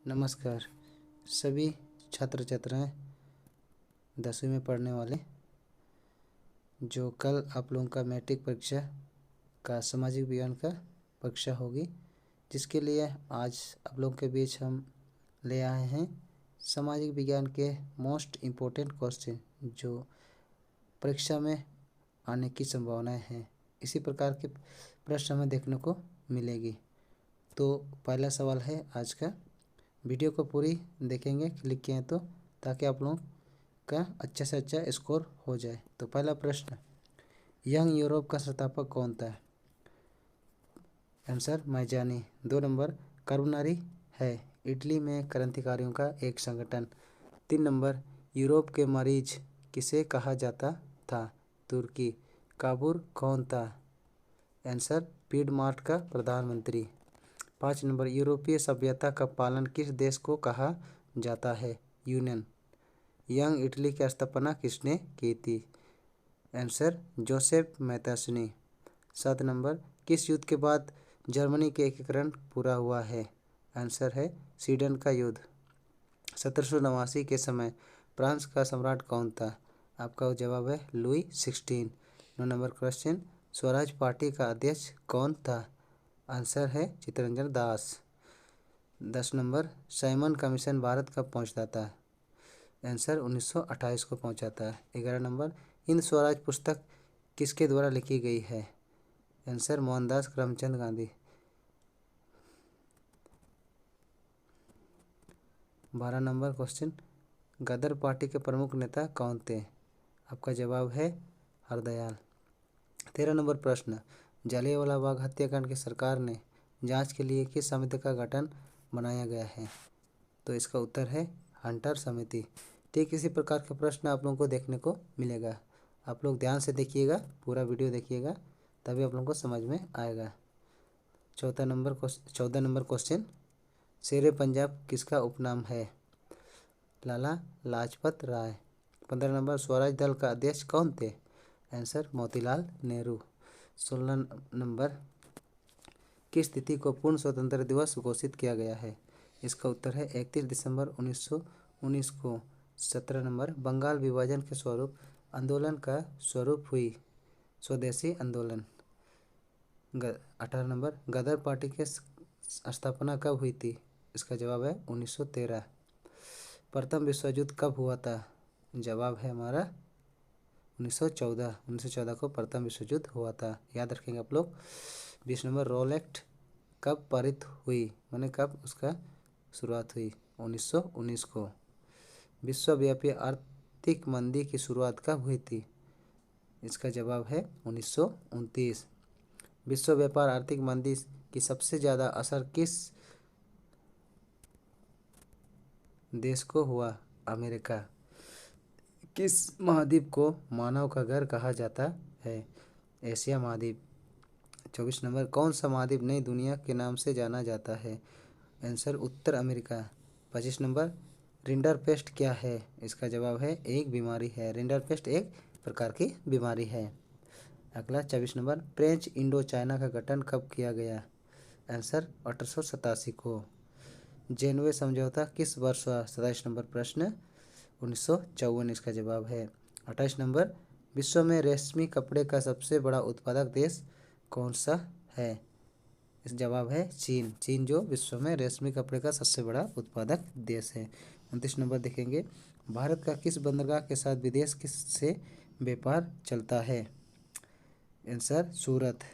नमस्कार सभी छात्र छात्राएं 10वीं में पढ़ने वाले। जो कल आप लोगों का मैट्रिक परीक्षा का सामाजिक विज्ञान का परीक्षा होगी, जिसके लिए आज आप लोगों के बीच हम ले आए हैं सामाजिक विज्ञान के मोस्ट इम्पोर्टेंट क्वेश्चन जो परीक्षा में आने की संभावनाएं हैं। इसी प्रकार के प्रश्न हमें देखने को मिलेगी। तो पहला सवाल है आज का, वीडियो को पूरी देखेंगे क्लिक किए तो, ताकि आप लोगों का अच्छा से अच्छा स्कोर हो जाए। तो पहला प्रश्न, यंग यूरोप का संस्थापक कौन था? आंसर मैजानी। 2 नंबर, कार्बोनारी है इटली में क्रांतिकारियों का एक संगठन। 3 नंबर, यूरोप के मरीज किसे कहा जाता था? तुर्की। काबूल कौन था? आंसर पीडमार्ट का प्रधानमंत्री। 5 नंबर, यूरोपीय सभ्यता का पालन किस देश को कहा जाता है? यूनियन। यंग इटली की स्थापना किसने की थी? Answer Joseph मैतासनी। 7 नंबर, किस युद्ध के बाद जर्मनी के एकीकरण पूरा हुआ है? आंसर है स्वीडन का युद्ध। 1789 के समय फ्रांस का सम्राट कौन था? आपका जवाब है Louis 16। 9 number question, Swaraj party का अध्यक्ष कौन था? आंसर है Chittaranjan Das. 10 number, Simon commission Bharat कब पहुंचता था? आंसर 1928 को पहुंचा था। 11 नंबर, हिंद स्वराज पुस्तक किसके द्वारा लिखी गई है? Answer Mohandas Karamchand Gandhi. 12 number question, Ghadar party के प्रमुख नेता कौन थे? आपका जवाब है हरदयाल। 13 नंबर प्रश्न, जलियांवाला बाग हत्याकांड की सरकार ने जांच के लिए किस समिति का गठन बनाया गया है? तो इसका उत्तर है हंटर समिति। ठीक इसी प्रकार के प्रश्न आप लोगों को देखने को मिलेगा। आप लोग ध्यान से देखिएगा, पूरा वीडियो देखिएगा, तभी आप लोगों को समझ में आएगा। 14 नंबर क्वेश्चन, शेरे पंजाब किसका उपनाम है? लाला लाजपत राय। 15 नंबर, स्वराज दल का अध्यक्ष कौन थे? आंसर मोतीलाल नेहरू। 16 नंबर, किस तिथि को पूर्ण स्वतंत्रता दिवस घोषित किया गया है? इसका उत्तर है 31 दिसंबर 1919 को। 17 नंबर, बंगाल विभाजन के स्वरूप आंदोलन का स्वरूप हुई स्वदेशी आंदोलन। 18 नंबर, गदर पार्टी की स्थापना कब हुई थी? इसका जवाब है 1913। प्रथम विश्व युद्ध कब हुआ था? जवाब है हमारा 1914 को प्रथम विश्व युद्ध हुआ था, याद रखेंगे आप लोग। 20 नंबर, रोल एक्ट कब पारित हुई, माने कब उसका शुरुआत हुई? 1919 को। विश्वव्यापी आर्थिक मंदी की शुरुआत कब हुई थी? इसका जवाब है 1929। विश्व व्यापार आर्थिक मंदी की सबसे ज़्यादा असर किस देश को हुआ? अमेरिका। किस महाद्वीप को मानव का घर कहा जाता है? एशिया महाद्वीप। 24 नंबर, कौन सा महाद्वीप नई दुनिया के नाम से जाना जाता है? आंसर उत्तर अमेरिका। 25 नंबर, रिंडरपेस्ट क्या है? इसका जवाब है एक बीमारी है। रिंडरपेस्ट एक प्रकार की बीमारी है। अगला 24 नंबर, फ्रेंच इंडो चाइना का गठन कब किया गया? आंसर 1887 को। जेनवे समझौता किस वर्ष हुआ? 27 नंबर प्रश्न 1954 इसका जवाब है। 28 नंबर, विश्व में रेशमी कपड़े का सबसे बड़ा उत्पादक देश कौन सा है? इस जवाब है चीन। चीन जो विश्व में रेशमी कपड़े का सबसे बड़ा उत्पादक देश है। 29 नंबर देखेंगे, भारत का किस बंदरगाह के साथ विदेश से व्यापार चलता है? आंसर सूरत।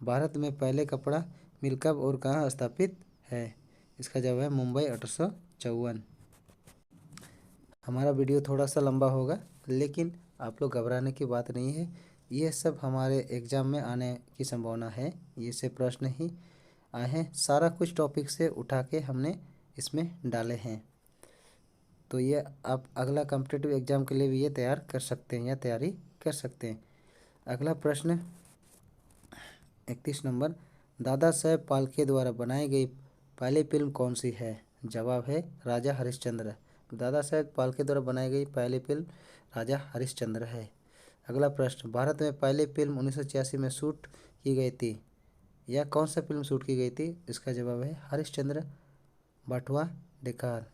भारत में पहले कपड़ा मिल कब और कहाँ स्थापित है? इसका जवाब है मुंबई 1854। हमारा वीडियो थोड़ा सा लंबा होगा, लेकिन आप लोग घबराने की बात नहीं है। ये सब हमारे एग्ज़ाम में आने की संभावना है, ये से प्रश्न ही आए हैं। सारा कुछ टॉपिक से उठा के हमने इसमें डाले हैं। तो ये आप अगला कॉम्पिटिटिव एग्ज़ाम के लिए भी ये तैयार कर सकते हैं या तैयारी कर सकते हैं। अगला प्रश्न 31 नंबर, दादा साहेब फाल्के द्वारा बनाई गई पहली फिल्म कौन सी है? जवाब है राजा हरिश्चंद्र। दादा साहेब फाल्के द्वारा बनाई गई पहली फिल्म राजा हरिश्चंद्र है। अगला प्रश्न, भारत में पहली फिल्म 1986 में शूट की गई थी, यह कौन सा फिल्म शूट की गई थी? इसका जवाब है हरिश्चंद्र बाटवा डेकार।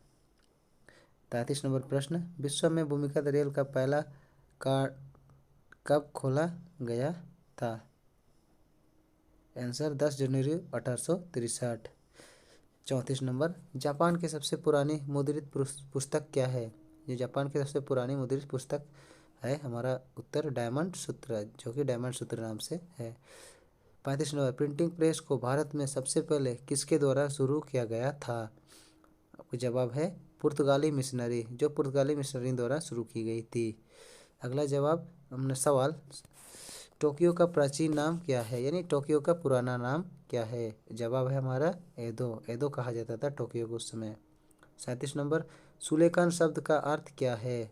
33 नंबर प्रश्न, विश्व में भूमिगत रेल का पहला कार कब खोला गया था? आंसर 10 जनवरी 1863। 34 नंबर, जापान की सबसे पुरानी मुद्रित पुस्तक क्या है? जो जापान की सबसे पुरानी मुद्रित पुस्तक है, हमारा उत्तर डायमंड सूत्र, जो कि डायमंड सूत्र नाम से है। 35 नंबर, प्रिंटिंग प्रेस को भारत में सबसे पहले किसके द्वारा शुरू किया गया था? आपका जवाब है पुर्तगाली मिशनरी, जो पुर्तगाली मिशनरी द्वारा शुरू की गई थी। अगला जवाब, हमने सवाल, टोक्यो का प्राचीन नाम क्या है, यानी टोक्यो का पुराना नाम क्या है? जवाब है हमारा एदो, एदो कहा जाता था टोक्यो को उस समय। 37 नंबर, सुलेखन शब्द का अर्थ क्या है?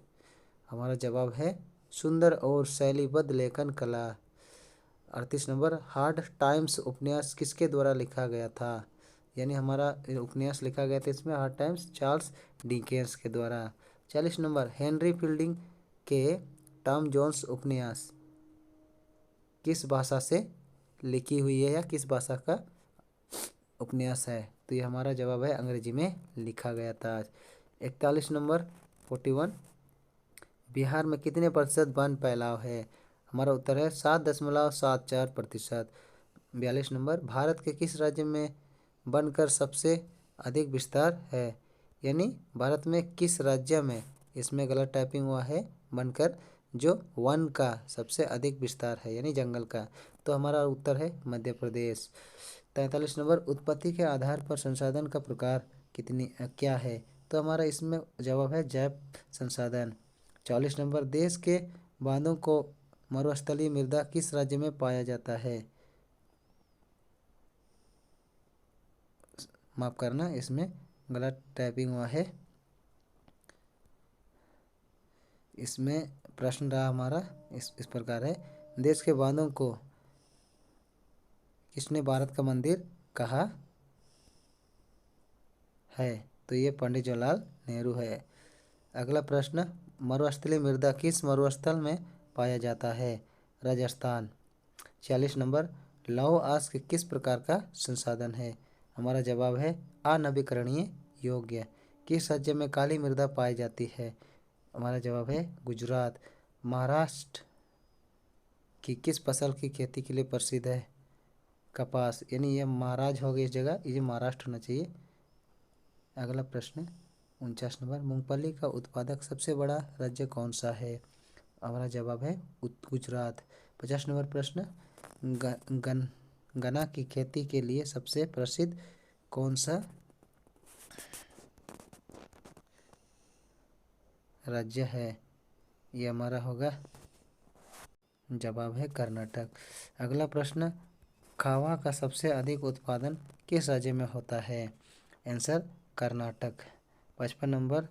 हमारा जवाब है सुंदर और शैलीबद्ध लेखन कला। 38 नंबर, हार्ड टाइम्स उपन्यास किसके द्वारा लिखा गया था? यानी हमारा उपन्यास लिखा गया था इसमें हार्ड टाइम्स चार्ल्स डिकेंस के द्वारा। 40 नंबर, हेनरी फील्डिंग के टॉम जोन्स उपन्यास किस भाषा से लिखी हुई है, या किस भाषा का उपन्यास है? तो ये हमारा जवाब है अंग्रेजी में लिखा गया था। 41 नंबर 41, बिहार में कितने प्रतिशत वन फैलाव है? हमारा उत्तर है 7.74%। 42 नंबर, भारत के किस राज्य में बनकर सबसे अधिक विस्तार है? यानी भारत में किस राज्य में, इसमें गलत टाइपिंग हुआ है, बनकर जो वन का सबसे अधिक विस्तार है, यानी जंगल का। तो हमारा उत्तर है मध्य प्रदेश। 43 नंबर, उत्पत्ति के आधार पर संसाधन का प्रकार क्या है? तो हमारा इसमें जवाब है जैव संसाधन। 44 नंबर, देश के बांधों को मरुस्थलीय मृदा किस राज्य में पाया जाता है? माफ करना, इसमें गलत टाइपिंग हुआ है। इसमें प्रश्न रहा हमारा इस प्रकार है, देश के बांधों को किसने भारत का मंदिर कहा है? तो ये पंडित जवाहरलाल नेहरू है। अगला प्रश्न, मरुस्थलीय मृदा किस मरुस्थल में पाया जाता है? राजस्थान। 46 नंबर, लौह अयस्क किस प्रकार का संसाधन है? हमारा जवाब है अनवीकरणीय योग्य। किस राज्य में काली मृदा पाई जाती है? हमारा जवाब है गुजरात। महाराष्ट्र की किस फसल की खेती के लिए प्रसिद्ध है? कपास, यानी ये महाराज हो गई इस जगह, ये महाराष्ट्र होना चाहिए। अगला प्रश्न 49 नंबर, मूंगफली का उत्पादक सबसे बड़ा राज्य कौन सा है? हमारा जवाब है गुजरात। 50 नंबर प्रश्न, गन्ना की खेती के लिए सबसे प्रसिद्ध कौन सा राज्य है? ये हमारा होगा, जवाब है कर्नाटक। अगला प्रश्न, खावा का सबसे अधिक उत्पादन किस राज्य में होता है? आंसर कर्नाटक। 55 नंबर,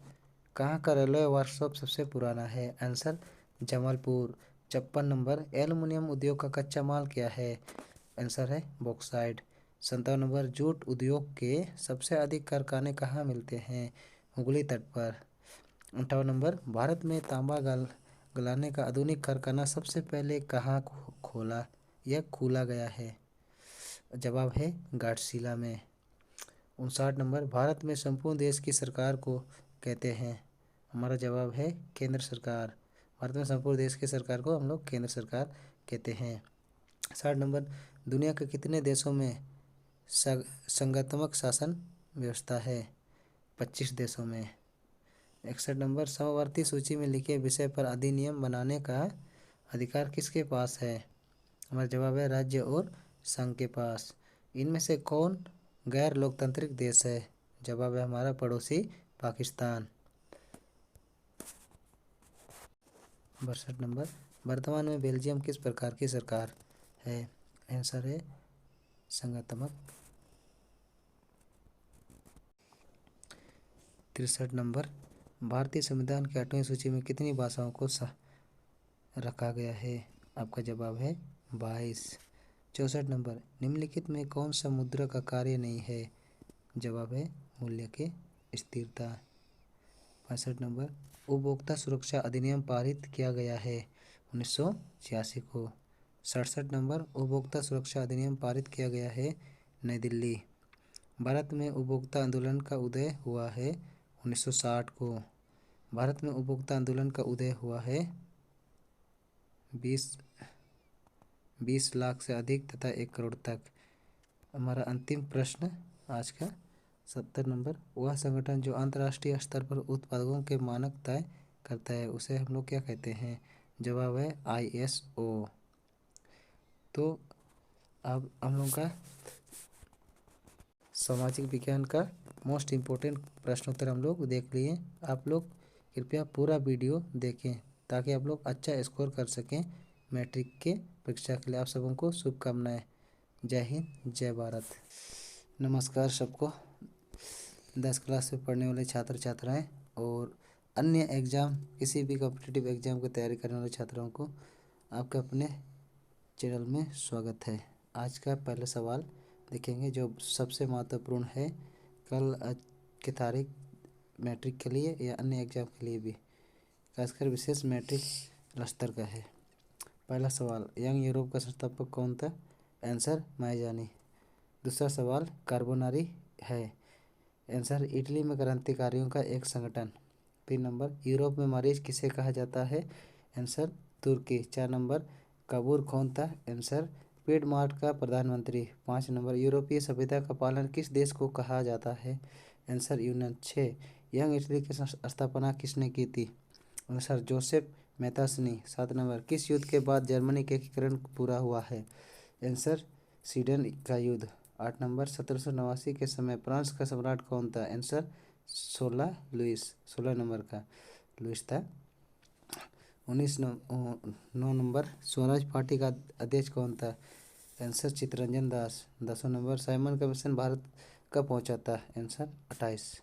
कहाँ का रेलवे वर्कशॉप सबसे पुराना है? आंसर जबलपुर। 56 नंबर, एल्युमिनियम उद्योग का कच्चा माल क्या है? आंसर है बॉक्साइट। 57 नंबर, जूट उद्योग के सबसे अधिक कारखाने कहाँ मिलते हैं? हुगली तट पर। 58 नंबर, भारत में तांबा गलाने का आधुनिक कारखाना सबसे पहले कहाँ खोला गया है? जवाब है घाटशिला में। 59 नंबर, भारत में संपूर्ण देश की सरकार को कहते हैं? हमारा जवाब है केंद्र सरकार। भारत में संपूर्ण देश की सरकार को हम लोग केंद्र सरकार कहते हैं। 60 नंबर, दुनिया के कितने देशों में संघात्मक शासन व्यवस्था है? 25 देशों में। 61 नंबर, समवर्ती सूची में लिखे विषय पर अधिनियम बनाने का अधिकार किसके पास है? हमारा जवाब है राज्य और संघ के पास। इनमें से कौन गैर लोकतांत्रिक देश है? जवाब है हमारा पड़ोसी पाकिस्तान। 62 नंबर, वर्तमान में बेल्जियम किस प्रकार की सरकार है? आंसर है संघात्मक। 63 नंबर, भारतीय संविधान की 8वीं सूची में कितनी भाषाओं को रखा गया है? आपका जवाब है 22। 64 नंबर, निम्नलिखित में कौन सा मुद्रा का कार्य नहीं है? जवाब है मूल्य की स्थिरता। 65 नंबर, उपभोक्ता सुरक्षा अधिनियम पारित किया गया है 1986 को। 67 नंबर, उपभोक्ता सुरक्षा अधिनियम पारित किया गया है नई दिल्ली। भारत में उपभोक्ता आंदोलन का उदय हुआ है 1960 को। भारत में उपभोक्ता आंदोलन का उदय हुआ है 20 लाख से अधिक तथा 1 करोड़ तक। हमारा अंतिम प्रश्न आज का 70 नंबर, वह संगठन जो अंतर्राष्ट्रीय स्तर पर उत्पादकों के मानक तय करता है उसे हम लोग क्या कहते हैं? जवाब है ISO। तो अब हम लोग का सामाजिक विज्ञान का मोस्ट इम्पोर्टेंट प्रश्नोत्तर हम लोग देख लिए। आप लोग कृपया पूरा वीडियो देखें ताकि आप लोग अच्छा स्कोर कर सकें मैट्रिक के परीक्षा के लिए। आप सबों को शुभकामनाएं। जय हिंद, जय भारत। नमस्कार सबको। 10 क्लास में पढ़ने वाले छात्र छात्राएं और अन्य एग्ज़ाम, किसी भी कॉम्पिटिटिव एग्ज़ाम की तैयारी करने वाले छात्रों को आपके अपने चैनल में स्वागत है। आज का पहला सवाल देखेंगे जो सबसे महत्वपूर्ण है कल की तारीख मैट्रिक के लिए या अन्य एग्ज़ाम के लिए भी, खासकर विशेष मैट्रिक स्तर का है। पहला सवाल, यंग यूरोप का संस्थापक कौन था? आंसर माइजानी। दूसरा सवाल, कार्बोनारी है? आंसर इटली में क्रांतिकारियों का एक संगठन। 3 नंबर, यूरोप में मरीज किसे कहा जाता है? आंसर तुर्की। 4 नंबर, काबूर कौन था? आंसर पिडमार्ट का प्रधानमंत्री। 5 नंबर, यूरोपीय सभ्यता का पालन किस देश को कहा जाता है? आंसर यूनान। 6, यंग इटली की स्थापना किसने की थी? Answer Joseph मेहतासनी। 7 नंबर, किस युद्ध के बाद जर्मनी के एकीकरण पूरा हुआ है? आंसर स्वीडन का युद्ध। 8 नंबर, 1789 के समय फ्रांस का सम्राट कौन था? आंसर 16 नंबर का लुइस था। 9 नंबर, स्वराज पार्टी का अध्यक्ष कौन था? Answer Chittaranjan Das. 10 number, Simon commission Bharat कब पहुंचा था? आंसर 28।